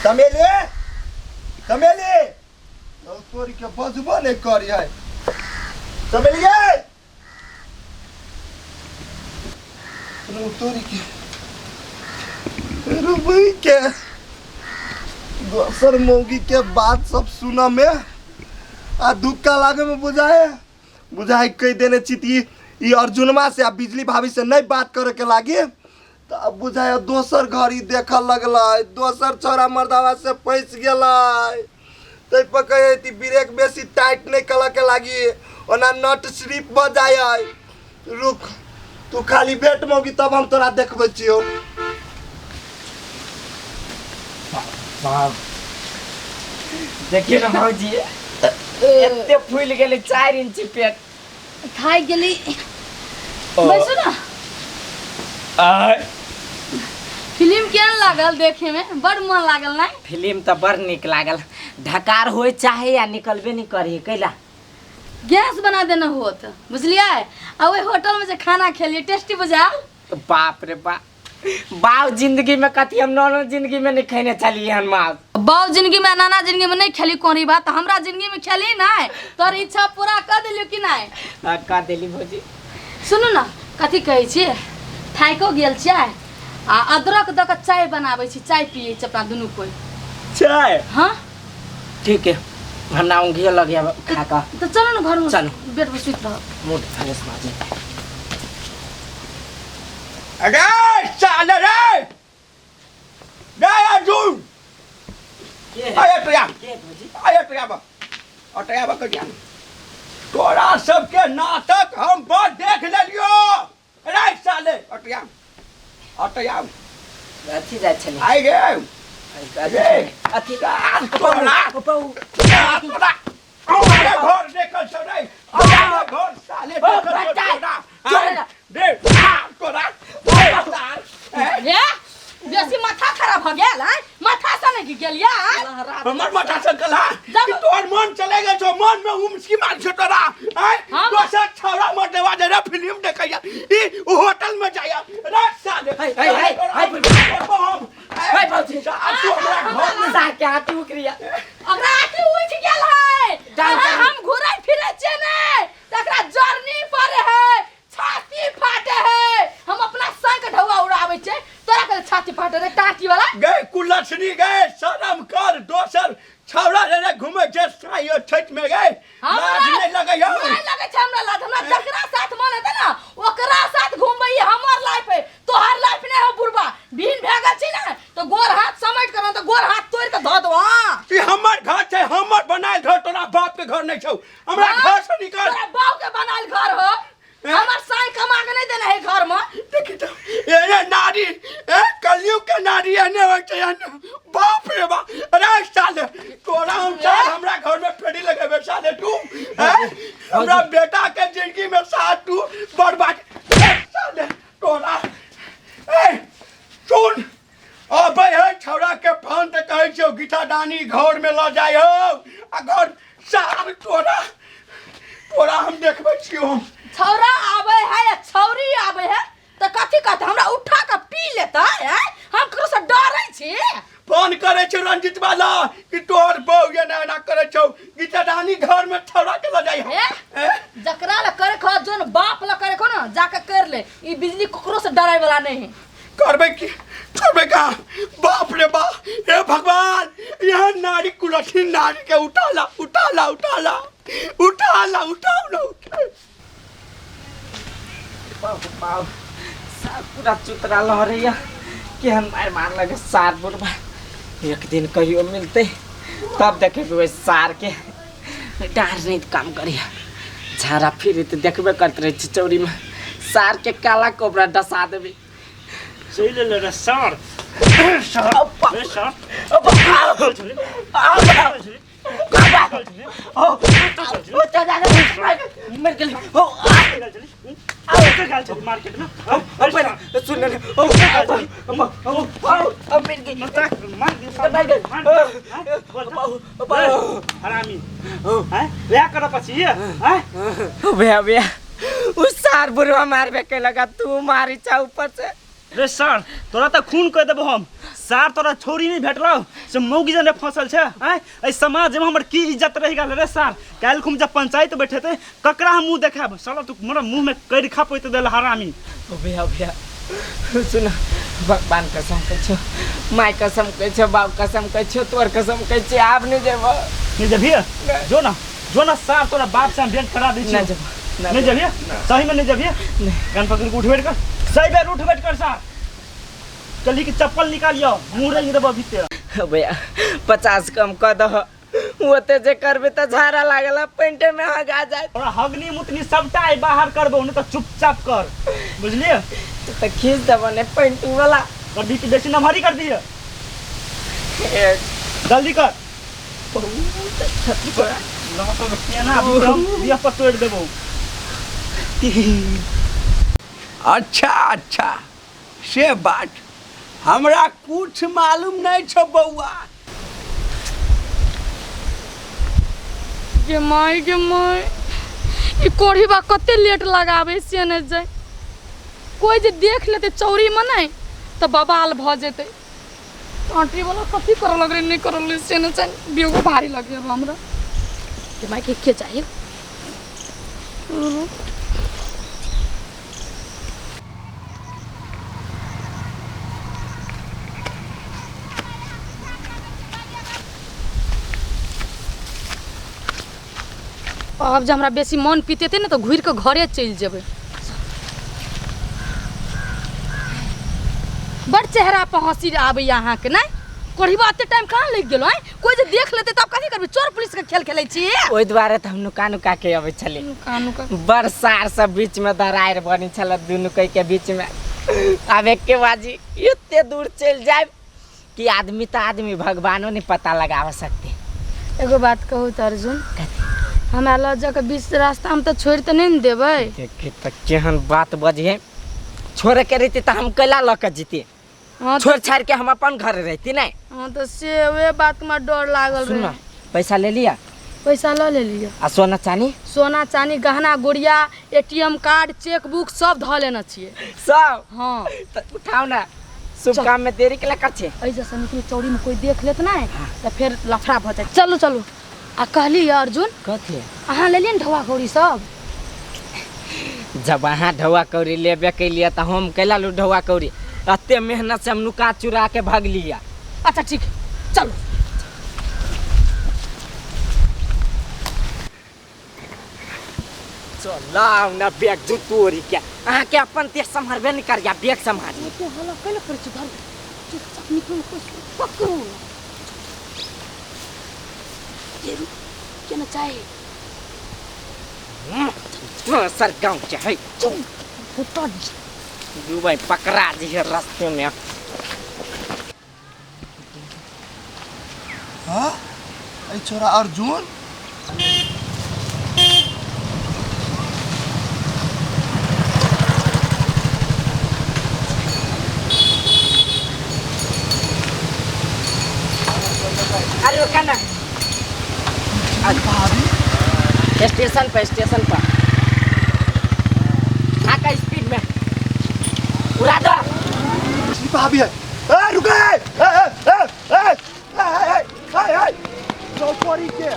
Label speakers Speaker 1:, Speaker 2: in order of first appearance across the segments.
Speaker 1: चमेली चमेली तोरी के बजबो नहीं करी है चमेली तोरी के भाई के दोसर मौगी के बात सब सुना में आ दुक्का लागे में बुझाए कह देने चिती ई अर्जुनमा से आ बिजली भाभी से नहीं बात करे के लागे तो अब बुझाए दोसर घड़ी देख लगल दोसर छोरा मर्दावा से फंस गल तो कहे ब्रेक बेसी टाइट नहीं कल के लागी ओना नट स्लिप बजाए रुक तू खाली बेट मौगी तब हम तोरा देखबे छियो
Speaker 2: देखिए ना भौजी एते फूल गेले 4 इंच पेट
Speaker 3: खाई गेली बैसो ना फिल्म केहन लागल देखे में बड़ मन लागल ना
Speaker 2: फिल्म तो बड़ निक लागल ढकार होए चाहे या निकलबे नहीं करी कैला
Speaker 3: गैस बना देना होत बुझलिए आ ओए होटल में से खाना खेलिए टेस्टी बुझा
Speaker 2: बाप रे बाप बाव जिंदगी में कथी हम नॉनो जिंदगी में नहीं खाने चलिए हम मास
Speaker 3: बाव जिंदगी में नाना जिंदगी में नहीं खेली कोनी बात हमरा जिंदगी में खेली ना तोर इच्छा पूरा कर दिलियो कि नहीं
Speaker 2: कर देली भौजी
Speaker 3: सुनू ना कथी कहै छी थाइको गेल चाय आ अदरक द के चाय बनाबै छी चाय पिए छी अपना दुनू कोई
Speaker 2: चाय
Speaker 3: हां
Speaker 2: ठीक है हम ना घी लग गया खा का
Speaker 3: तो चलो ना घर में
Speaker 2: चलो
Speaker 3: बेड पे सुत रहो
Speaker 2: मूड फ्रेश माजे
Speaker 1: अरे साले रे अर्जुन आया तो या कर दिया तोरा सबके नाटक हम बहुत देख लेलियो अरे साले अटया
Speaker 2: अथी जाय छले
Speaker 1: आई गे
Speaker 2: अथी
Speaker 1: हमारे घर देखल छ रे हमारे घर साले देखल छ दे तोरा
Speaker 3: ये बेसी माथा खराब हो गेल है माथा से नहीं गेलिया
Speaker 1: हमर माथा से कला कि तोर मन चले गए छो मन में उमसी मार छ तोरा दोसर छौरा मरदेवा दे रे फिल्म देखैया ई होटल में जाया रे साले
Speaker 2: हाय भौजी
Speaker 1: तू हमरा घर में
Speaker 2: सा क्या तू क्रिया
Speaker 3: अगरा आके उठ गेल है हम घुरै फिरै छै ने तकरा जर्नी पर है छाती फाटे है हम अपना संग ढौआ उड़ाबै छै तोरा के छाती फाटे रे टाटी वाला
Speaker 1: गए कुलछनी गए शर्म कर दोसर छौरा रे घुमे जे सायो छठ में गए लाज नहीं लगैयो
Speaker 3: नहीं लगे छै हमरा लाज हमरा जकरा साथ मन हेतै ना ओकरा साथ घुमबै हमर लाइफ है तोहर लाइफ नहीं है बुढ़बा भीन भेगल छी ना तो गोर हाथ समेट कर तो गोर हाथ तोड़ के ध दो
Speaker 1: ई हमर घर छै हमर बनायल घर तोरा बाप के घर नहीं छौ हमरा घर से निकल
Speaker 3: तोरा बाप के बनायल घर हो हमर साई कमा के नहीं देना है घर में
Speaker 1: देखि तो ये नारी कलयुग के नारी एने होय छै बाप रे बाप अरे साले तोरा हम साल हमरा घर में फेरी लगाबे साले तू हमरा बेटा के जिंदगी में साथ तू बर्बाद साले तोरा सुन अबे है छौरा के फोन ते कहै छौ गीता दानी घर में ल जाय हो अगर साल तोरा हम देखबै छियो
Speaker 3: छौरा आवे है या छौरी आवे है तो कथी कहते हमरा उठा के पी लेता है हम ककरो से डरै छी
Speaker 1: फोन करे छौ रंजित वाला कि तोर बहू ये ना करे छौ गीता दानी घर में छौरा के ल जाय
Speaker 3: है जकरा ल करे खो जोन बाप ल करे खो ना जाके कर ले ई बिजली ककरो से डरै वाला नहीं है करबे
Speaker 1: की छोड़बे का बाप रे बाप हे भगवान यह नारी कुलछनी नारी के उठाला
Speaker 2: पाव सार पूरा चुतरा लहरैया केहन मार लगे सार बुढ़बा एक दिन कहियो मिलते तब देखे सार के डार नहीं काम करिया झारा फिर तो देखबे करते रहे चिचौरी में सार के काला कोबरा डसा देबे
Speaker 4: चल ले रे सार मार्केट में
Speaker 2: सुन
Speaker 4: हरामी क्या कर पछि
Speaker 2: उस सार बुढ़वा मारबे के लगा तू मारी चा ऊपर से
Speaker 4: रे सर तोरा तो खून कह देबो हम सर तोरा छोरी नहीं भेटलो से मौगी जने फसल छे हैं ए समाज में हमर की इज्जत रह गेल रे सर काल खुम जब पंचायत बैठेते ककरा हम मुंह देखाब साला तू मोर मुंह में करि खा पइते देल हरामी
Speaker 2: ओ भैया सुन भगवान कसम कहै छौ माय कसम कहै छौ बाप कसम कहै छौ तोर कसम कहै छै आब नहीं जेबो
Speaker 4: नहीं जबिए जो ना सर तोरा बाप से हम भेंट करा दै छी
Speaker 2: नहीं जेबो
Speaker 4: नहीं जबिए सही में नहीं जबिए गन पकड़ के उठ बैठ कर सही बेर उठ बैठ कर सर चली के चप्पल निकालियो मुंह रंग देबो भीतर
Speaker 2: भैया 50 कम कर दह ओते जे करबे त झाड़ा लागला पेंटे में हगा जाए
Speaker 4: और हगनी मुतनी सबटा बाहर करबो नहीं तो चुपचाप कर बुझलिए
Speaker 2: तो खींच देबो ने पेंटू वाला
Speaker 4: कभी की बेसी नमहरी कर दिए जल्दी कर ना तो केना बिया पर तोड़ देबो
Speaker 5: अच्छा से बात हमरा कुछ मालूम नहीं छो बउआ
Speaker 3: गे माय ई कोढ़ी बा कते लेट लगावे से न जाय कोई जे देख लेते चौरी में नहीं तो बवाल भ जेते आंटी वाला कथी कर लग रे नहीं करल से न जाय बियो भारी लगे हमरा गे माय के चाहिए अब जब हमरा बेसी मन पीते थे ना तो घूर के घरे चल जेबे बड़ चेहरा पर हंसी आबे यहाँ के नहीं कोढ़ीबा अते टाइम कहाँ लग गेलो है कोई जे देख लेते तब कथी करबे चोर पुलिस के खेल खेलै छी
Speaker 2: ओइ द्वारे त हम नुका नुका के अबै छली बरसार सब बीच में दरार बनी छल दुनु कई के बीच में अब एक के बाजी इतने दूर चल जाए कि आदमी त आदमी भगवानो नहीं पता लगा सकते
Speaker 3: एगो बात कहू त अर्जुन हमरा लज्जा के बीच रास्ता हम तो छोड़ तो नहीं देबे
Speaker 2: देखे त केहन बात बजे छोड़े के रहती त हम कैला ल के जीते
Speaker 3: हां
Speaker 2: छोड़ छाड़ के हम अपन घर रहती नहीं
Speaker 3: हां तो से वे बात में डर लागल
Speaker 2: सुन पैसा ले लिया
Speaker 3: पैसा ले लिया
Speaker 2: आ सोना चांदी
Speaker 3: गहना गुड़िया एटीएम कार्ड चेक बुक सब ध लेना छिए
Speaker 2: सब
Speaker 3: हां
Speaker 2: त उठाओ ना शुभ काम में देरी के कर छे
Speaker 3: ऐसा सनिक चौड़ी में कोई देख लेत ना तो फिर लफड़ा भ जाए चलो आ कहली अर्जुन
Speaker 2: कथी
Speaker 3: अहाँ ले लियन ढवा कौड़ी सब
Speaker 2: जब अहाँ ढवा कौड़ी लेबे के लिए तो हम कैला लू ढवा कौड़ी अते मेहनत से हम नुका चुरा के भाग लिया
Speaker 3: अच्छा ठीक चलो
Speaker 2: लाओ ना बैग जुतोरी क्या अहाँ के अपन ते संभालबे नहीं कर या बैग संभाल
Speaker 3: तो हला कैले कर छी घर चुपचाप निकल पकड़ो ये क्या ना चाहिए
Speaker 2: सर गाँव के है
Speaker 3: फुटा
Speaker 2: दुबई पकड़ा जी है रास्ते में
Speaker 1: हाँ ऐ छोरा अर्जुन
Speaker 2: अरे कहना स्टेशन पर आका स्पीड में उड़ा दो
Speaker 1: भाभी है ए रुक ए चौपड़ी के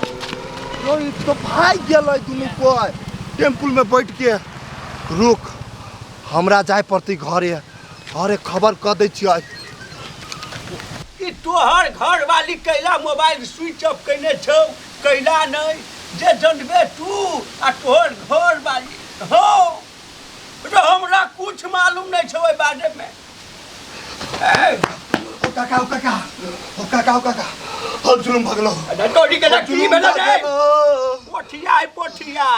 Speaker 1: रोई तो भाग गेलै दुनू कोई टेम्पुल में बैठ के रुक हमरा जाय पड़ती घरे खबर क दै छियै
Speaker 5: कि तोहर घर वाली कैला मोबाइल स्विच ऑफ कैने छौ कैला नहीं जे जनबे तू आ तोहर घर वाली हो तो हमरा कुछ मालूम नहीं छौ ए बारे में
Speaker 1: ओ काका हम जुलुम भगलो
Speaker 5: तोरी के की भेला रे पोठिया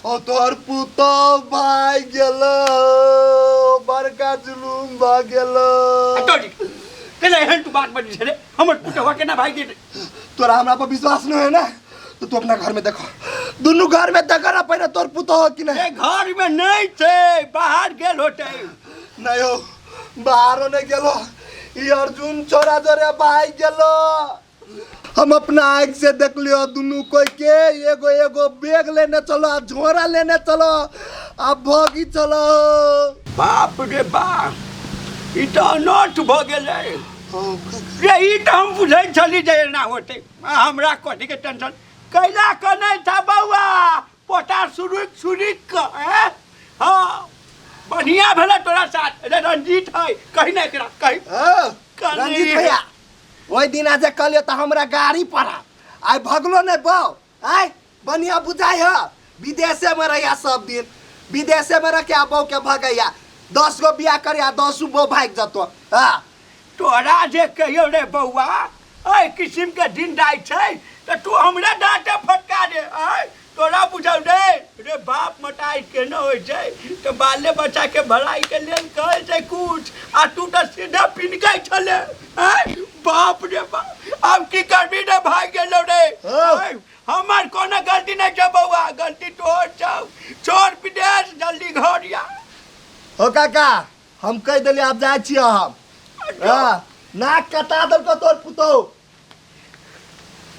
Speaker 1: ओ तोहर पुतो भाग गेलो बड़का जुलुम भ गेलो
Speaker 5: तोरी केना एहन तू बात बनी रे हमर पुतवा केना भाग गेल
Speaker 1: तोरा हमरा पर विश्वास नहीं है ना तो तू अपना घर में देखो दोनों घर में देखो ना पहले तोर पुतो हो कि नहीं
Speaker 5: घर में नहीं थे बाहर गेल होते
Speaker 1: नहीं हो बाहर नहीं गेलो ये अर्जुन छोरा जोरे भाग गेलो हम अपना आँख से देख लियो दोनों कोई के एगो बैग लेने चलो झोरा लेने चलो अब भोगी चलो
Speaker 5: बाप रे बाप ई तो अनर्थ भऽ गेलै रे। ई तो हम बुझै छली जे एना होतै। हमरा कथी के टेंशन कैला क नहीं था बउआ पोटा सुरुक के हाँ बढ़िया भेलै तोरा साथ। रे रंजीत है कहीं नहीं करा कहीं
Speaker 1: रंजीत भैया ओहि दिन आज कहलियो तो हमरा गाड़ी पड़ा आइ भगलो नहीं बौ आइ बढ़िया बुझाई है विदेशे में रहिया सब दिन विदेशे में रह के बौ के भगैया 10 गो बियाह करिया 10 बो भाग जतो। हाँ
Speaker 5: तोरा जे कहियो रे बउआ ऐ किस्म के दिन दाई छै तो तू हमरा डांटे फटका दे। ऐ तोरा बुझल रे बाप मटाई के न होय छै तो बाले बच्चा के भलाई के लेल कहै छै कुछ आ तू तो सीधा पिनकै छले। ऐ बाप रे बाप अब की करबी रे भाग गेलो रे। ऐ हमर कोनो गलती नहीं छै बउआ गलती तोहर छौ। छोड़ विदेश जल्दी घर आ।
Speaker 1: हो काका हम कह दिली आप जाए छियै हम। हाँ नाक कटा दल को तोर पुतौ